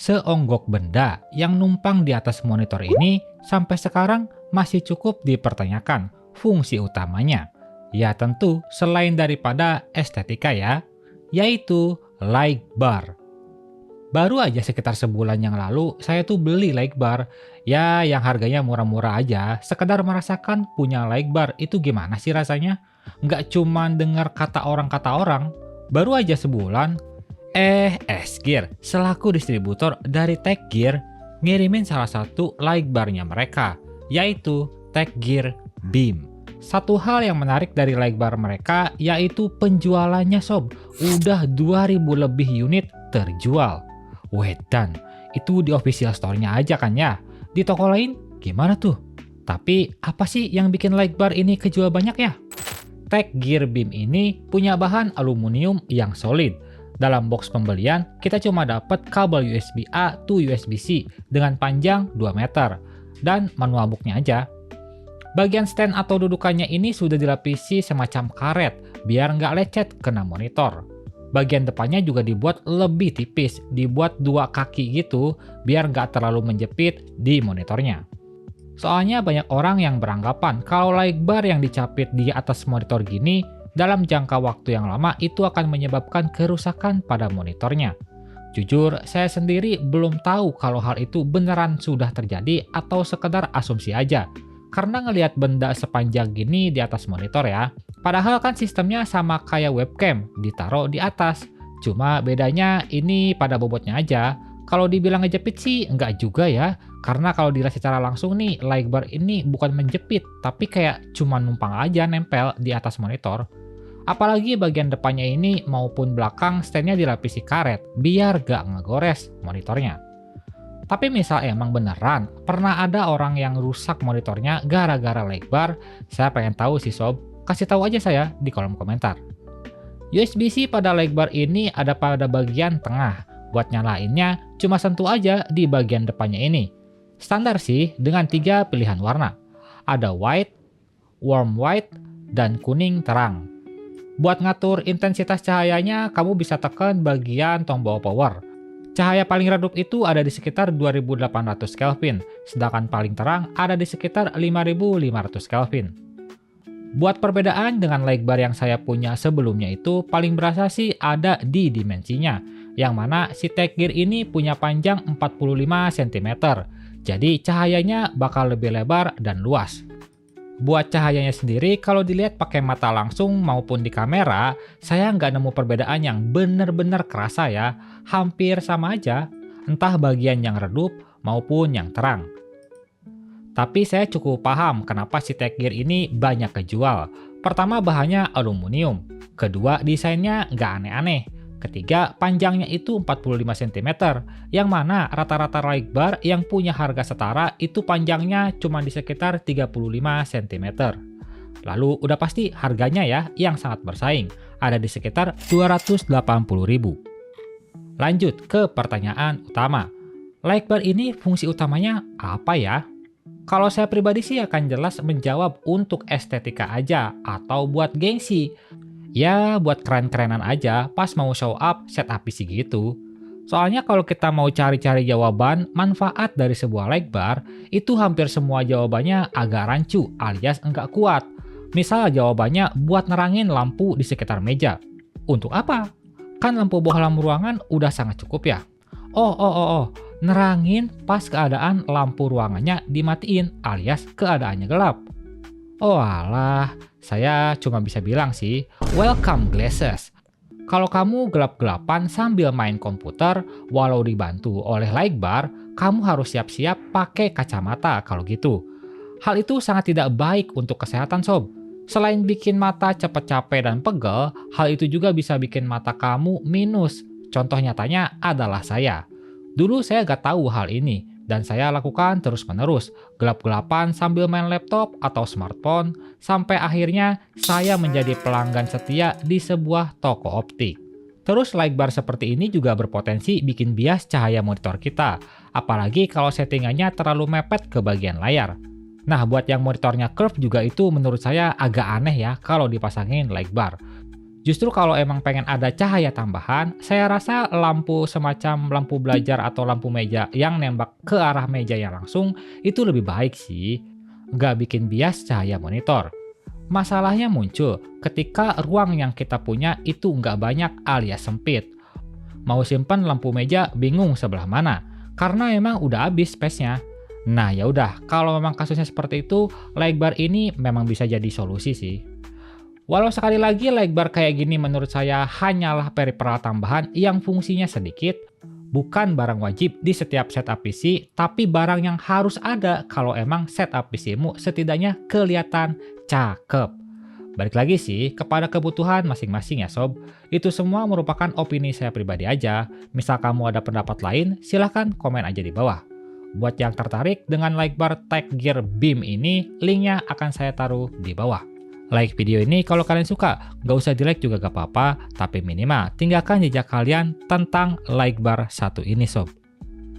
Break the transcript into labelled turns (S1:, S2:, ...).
S1: Seonggok benda yang numpang di atas monitor ini sampai sekarang masih cukup dipertanyakan fungsi utamanya. Ya tentu selain daripada estetika ya, yaitu light bar. Baru aja sekitar sebulan yang lalu saya tuh beli light bar, ya yang harganya murah-murah aja, sekedar merasakan punya light bar itu gimana sih rasanya. Nggak cuman dengar kata orang, baru aja sebulan, S-Gear selaku distributor dari Tech Gear ngirimin salah satu light barnya mereka, yaitu Tech Gear Beam. Satu hal yang menarik dari light bar mereka yaitu penjualannya sob, udah 2000 lebih unit terjual. Wedan, itu di official store-nya aja kan ya, di toko lain gimana tuh? Tapi apa sih yang bikin light bar ini kejual banyak ya? Tech Gear Beam ini punya bahan aluminium yang solid. Dalam box pembelian, kita cuma dapat kabel USB-A to USB-C dengan panjang 2 meter dan manual booknya aja. Bagian stand atau dudukannya ini sudah dilapisi semacam karet biar nggak lecet kena monitor. Bagian depannya juga dibuat lebih tipis, dibuat 2 kaki gitu biar nggak terlalu menjepit di monitornya. Soalnya banyak orang yang beranggapan kalau light bar yang dicapit di atas monitor gini dalam jangka waktu yang lama itu akan menyebabkan kerusakan pada monitornya. Jujur, saya sendiri belum tahu kalau hal itu beneran sudah terjadi atau sekedar asumsi aja. Karena ngelihat benda sepanjang gini di atas monitor ya. Padahal kan sistemnya sama kayak webcam, ditaruh di atas. Cuma bedanya ini pada bobotnya aja. Kalau dibilang ngejepit sih enggak juga ya. Karena kalau dilihat secara langsung nih, light bar ini bukan menjepit, tapi kayak cuma numpang aja nempel di atas monitor. Apalagi bagian depannya ini maupun belakang standnya dilapisi karet biar gak ngegores monitornya. Tapi misal emang beneran pernah ada orang yang rusak monitornya gara-gara light bar, saya pengen tahu sih sob, kasih tahu aja saya di kolom komentar. USB-C pada light bar ini ada pada bagian tengah, buat nyalainnya cuma sentuh aja di bagian depannya ini. Standar sih dengan 3 pilihan warna, ada white, warm white, dan kuning terang. Buat ngatur intensitas cahayanya, kamu bisa tekan bagian tombol power. Cahaya paling redup itu ada di sekitar 2800 Kelvin, sedangkan paling terang ada di sekitar 5500 Kelvin. Buat perbedaan dengan light bar yang saya punya sebelumnya itu paling berasa sih ada di dimensinya, yang mana si Tech Gear ini punya panjang 45 cm, jadi cahayanya bakal lebih lebar dan luas. Buat cahayanya sendiri, kalau dilihat pakai mata langsung maupun di kamera, saya nggak nemu perbedaan yang bener-bener kerasa ya. Hampir sama aja, entah bagian yang redup maupun yang terang. Tapi saya cukup paham kenapa si Tech Gear ini banyak kejual. Pertama, bahannya aluminium. Kedua, desainnya nggak aneh-aneh. Ketiga, panjangnya itu 45 cm, yang mana rata-rata light bar yang punya harga setara itu panjangnya cuma di sekitar 35 cm. Lalu udah pasti harganya ya yang sangat bersaing, ada di sekitar 280.000. Lanjut ke pertanyaan utama. Light bar ini fungsi utamanya apa ya? Kalau saya pribadi sih akan jelas menjawab untuk estetika aja atau buat gengsi. Ya buat keren-kerenan aja pas mau show up setup PC gitu. Soalnya kalau kita mau cari-cari jawaban manfaat dari sebuah light bar, itu hampir semua jawabannya agak rancu alias enggak kuat. Misal jawabannya buat nerangin lampu di sekitar meja. Untuk apa? Kan lampu bohlam ruangan udah sangat cukup ya. Nerangin pas keadaan lampu ruangannya dimatiin alias keadaannya gelap. Oh alah, saya cuma bisa bilang sih, welcome glasses. Kalau kamu gelap-gelapan sambil main komputer, walau dibantu oleh light bar, kamu harus siap-siap pakai kacamata kalau gitu. Hal itu sangat tidak baik untuk kesehatan sob. Selain bikin mata cepat capek dan pegel, hal itu juga bisa bikin mata kamu minus. Contoh nyatanya adalah saya. Dulu saya gak tahu hal ini, dan saya lakukan terus-menerus, gelap-gelapan sambil main laptop atau smartphone, sampai akhirnya saya menjadi pelanggan setia di sebuah toko optik. Terus light bar seperti ini juga berpotensi bikin bias cahaya monitor kita, apalagi kalau settingannya terlalu mepet ke bagian layar. Nah, buat yang monitornya curve juga itu menurut saya agak aneh ya kalau dipasangin light bar. Justru kalau emang pengen ada cahaya tambahan, saya rasa lampu semacam lampu belajar atau lampu meja yang nembak ke arah meja yang langsung itu lebih baik sih. Nggak bikin bias cahaya monitor. Masalahnya muncul ketika ruang yang kita punya itu nggak banyak alias sempit. Mau simpan lampu meja bingung sebelah mana, karena emang udah habis space-nya. Nah ya udah, kalau memang kasusnya seperti itu, lightbar ini memang bisa jadi solusi sih. Walau sekali lagi lightbar kayak gini menurut saya hanyalah peripheral tambahan yang fungsinya sedikit, bukan barang wajib di setiap setup PC, tapi barang yang harus ada kalau emang setup PC-mu setidaknya kelihatan cakep. Balik lagi sih kepada kebutuhan masing-masing ya sob. Itu semua merupakan opini saya pribadi aja. Misal kamu ada pendapat lain, silahkan komen aja di bawah. Buat yang tertarik dengan lightbar Tech Gear Beam ini, linknya akan saya taruh di bawah. Like video ini kalau kalian suka, nggak usah di like juga gak apa-apa, tapi minimal tinggalkan jejak kalian tentang lightbar satu ini sob.